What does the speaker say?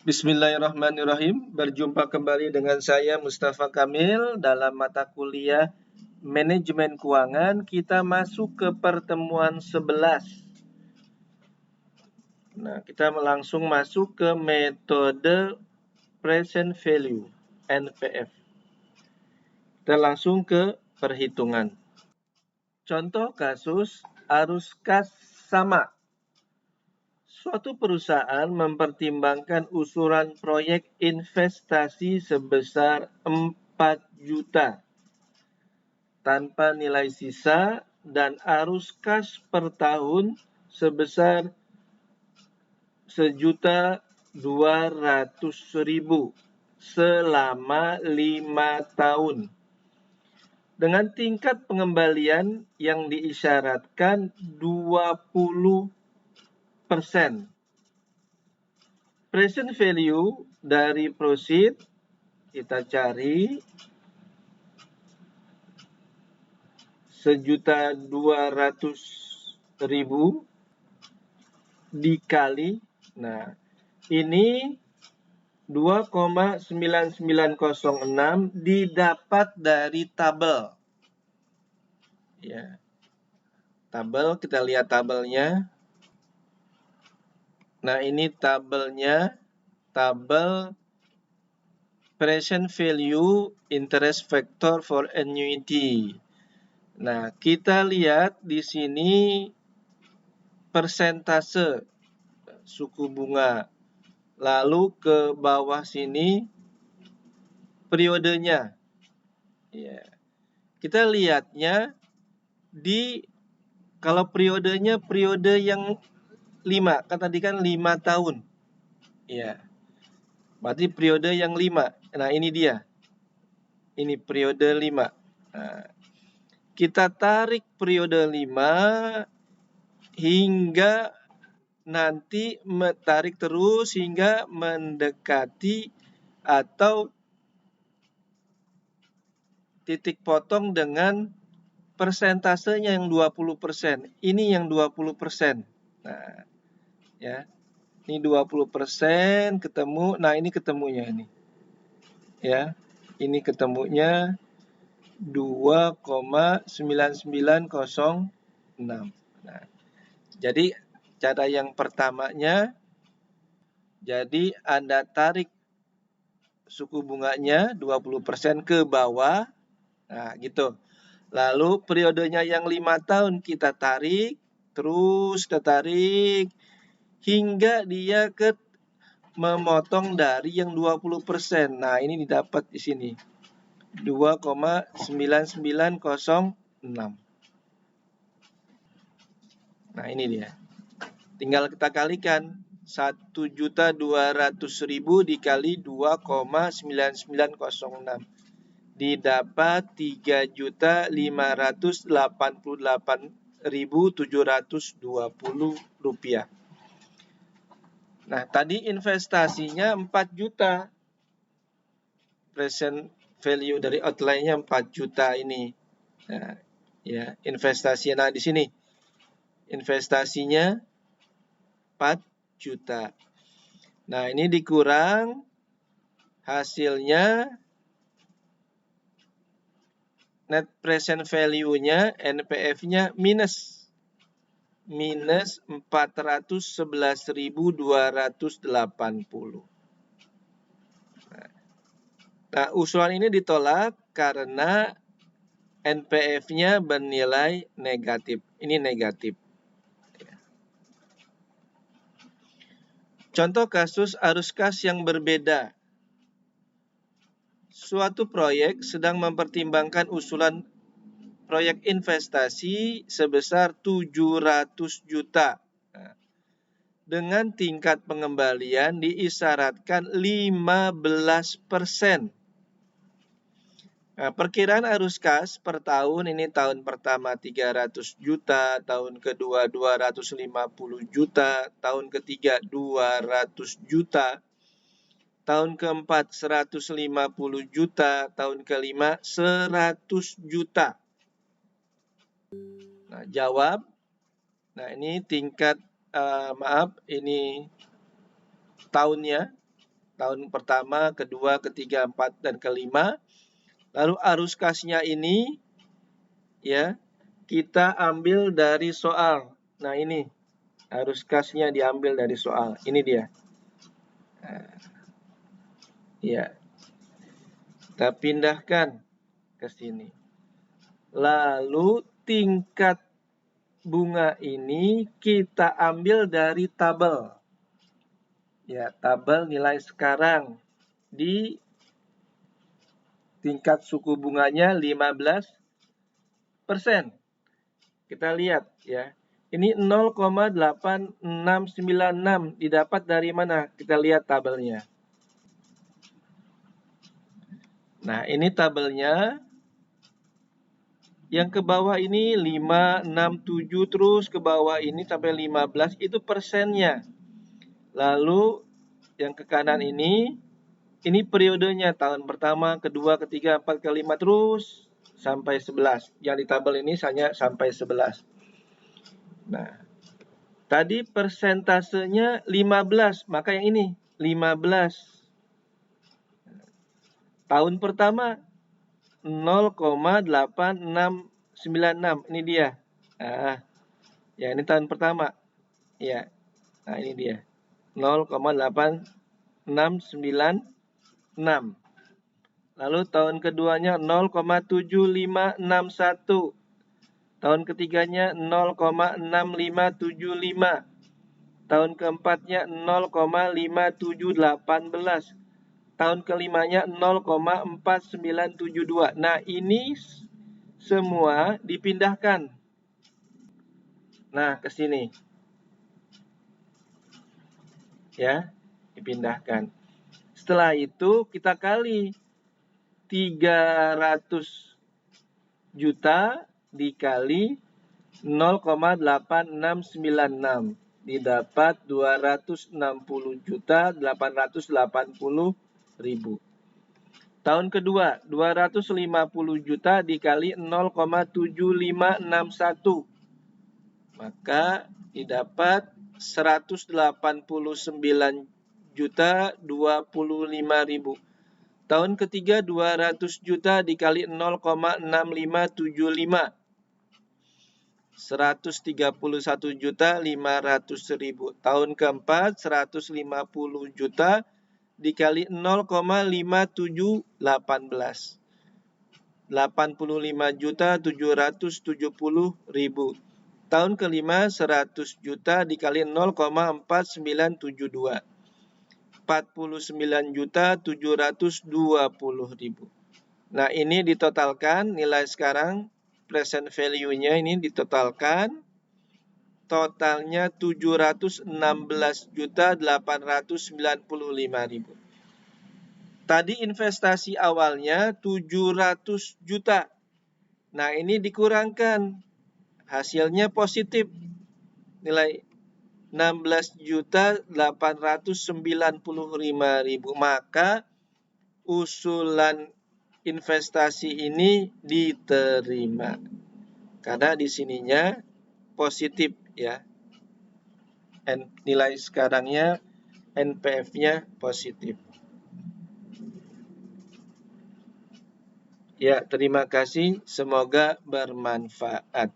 Bismillahirrahmanirrahim. Berjumpa kembali dengan saya Mustafa Kamil dalam mata kuliah Manajemen Keuangan. Kita masuk ke pertemuan 11. Nah, kita langsung masuk ke metode present value (NPV). Kita langsung ke perhitungan. Contoh kasus arus kas sama. Suatu perusahaan mempertimbangkan usulan proyek investasi sebesar 4 juta tanpa nilai sisa dan arus kas per tahun sebesar 1.200.000 selama 5 tahun. Dengan tingkat pengembalian yang diisyaratkan 20%. Present value dari proceed kita cari 1.200.000 dikali, nah ini 2,9906 didapat dari tabel. Ya. Tabel, kita lihat tabelnya. Nah, ini tabelnya, tabel present value interest factor for annuity. Nah, kita lihat di sini persentase suku bunga. Lalu ke bawah sini periodenya. Ya. Kita lihatnya kalau periodenya periode yang 5, kan tadi kan 5 tahun. Ya. Berarti periode yang 5. Nah, ini dia. Ini periode 5. Nah, kita tarik periode 5 hingga nanti tarik terus hingga mendekati atau titik potong dengan persentasenya yang 20%. Ini yang 20%. Nah, ya. Ini 20% ketemu. Nah, ini ketemunya ini. Ya. Ini ketemunya 2,9906. Nah, jadi cara yang pertamanya, jadi Anda tarik suku bunganya 20% ke bawah. Nah, gitu. Lalu periodenya yang 5 tahun kita tarik, terus kita tarik hingga dia memotong dari yang 20%. Nah, ini didapat di sini. 2,9906. Nah, ini dia. Tinggal kita kalikan. 1.200.000 dikali 2,9906. Didapat 3.588.720 rupiah. Nah, tadi investasinya 4 juta. Present value dari outline-nya 4 juta ini. Nah, ya, investasi. Nah, di sini investasinya 4 juta. Nah, ini dikurang hasilnya net present value-nya, NPV-nya minus 411.280. Nah, usulan ini ditolak karena NPV-nya bernilai negatif. Ini negatif. Contoh kasus arus kas yang berbeda. Suatu proyek sedang mempertimbangkan usulan proyek investasi sebesar 700 juta. Dengan tingkat pengembalian diisyaratkan 15%. Nah, perkiraan arus kas per tahun ini tahun pertama 300 juta, tahun kedua 250 juta, tahun ketiga 200 juta, tahun keempat 150 juta, tahun kelima 100 juta. Nah, jawab. Nah, ini tingkat, ini tahunnya. tahun pertama, kedua, ketiga, empat, dan kelima. Lalu arus kasnya ini ya kita ambil dari soal. Nah, ini arus kasnya diambil dari soal. Ini dia. Ya, kita pindahkan ke sini. Lalu tingkat bunga ini kita ambil dari tabel. Ya, tabel nilai sekarang di tingkat suku bunganya 15%. Kita lihat ya. Ini 0,8696 didapat dari mana? Kita lihat tabelnya. Nah, ini tabelnya. Yang ke bawah ini 5, 6, 7, terus ke bawah ini sampai 15, itu persennya. Lalu yang ke kanan ini periodenya, tahun pertama, kedua, ketiga, empat, kelima, terus sampai 11. Yang di tabel ini hanya sampai 11. Nah, tadi persentasenya 15, maka yang ini 15. Tahun pertama 0,8696, ini dia. Nah, ya ini tahun pertama. Ya. Nah, ini dia. 0,8696. Lalu tahun keduanya 0,7561. Tahun ketiganya 0,6575. Tahun keempatnya 0,5718. Tahun kelimanya 0,4972. Nah, ini semua dipindahkan. Nah, ke sini. Ya, dipindahkan. Setelah itu kita kali 300 juta dikali 0,8696 didapat 260.880.000. Tahun kedua 250 juta dikali 0,7561 maka didapat 189.025.000. Tahun ketiga 200 juta dikali 0,6575. 131.500.000. Tahun keempat 150 juta dikali 0,5718. 85.770.000. Tahun kelima 100 juta dikali 0,4972. 49.720.000. Nah, ini ditotalkan nilai sekarang present value-nya ini ditotalkan totalnya 716.895.000. Tadi investasi awalnya 700 juta. Nah, ini dikurangkan. Hasilnya positif. Nilai 16.895.000. Maka usulan investasi ini diterima. Karena di sininya positif ya. Nilai sekarangnya NPF-nya positif. Ya, terima kasih. Semoga bermanfaat.